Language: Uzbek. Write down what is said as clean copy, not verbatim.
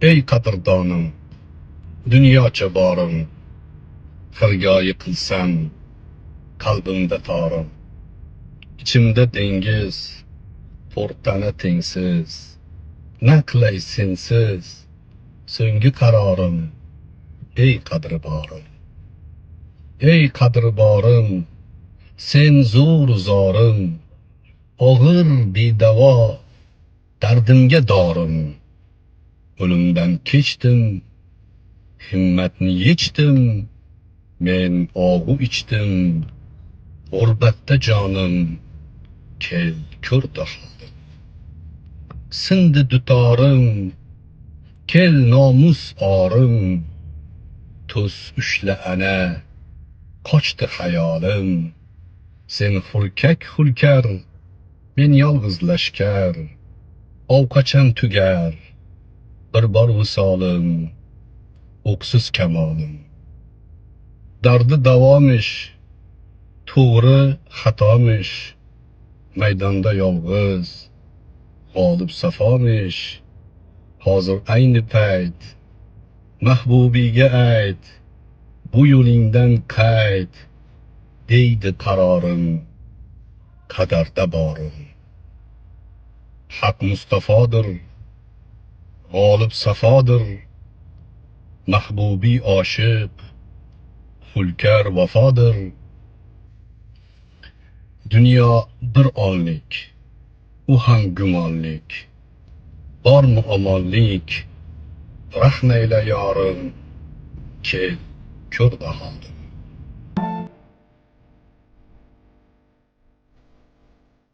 Ey qadrdonum, dunyocha borim, xirgoyi qilsam qalbimda torim. Ichimda dengiz, to'rtana tengsiz, na qilay sensiz so'nggi qarorim. Ey qadri borim, ey qadri borim, sen zo'r zorim, og'ir bedavo dardimga dorim. O'limdan kechdim, himmatni yechdim, men og'u ichdim, g'urbatda jonim, kel ko'r daholim. Sindi dutorim, kel nomus orim, tuz ushla ana, qochdi hayolim. Sen hurkak hulkar, men yolg'iz lashkar, ov qachon tugar, bir bor visolim, o'qsiz kamolim. Dardi davomish, to'g'ri xatomish, maydonda yolg'iz, g'olib safomish. Hozir ayni payt, mahbubiga ayt, bu yo'lingdan qayt, deydi qarorim, qadarda borim. Haq Mustafodir, g'olib safodir, mahbubi oshiq, hulkar vafodir. Dunyo bir onlik, u ham gumonlik, bormi omonlik, rahm ayla yorim, kel ko'r daholim.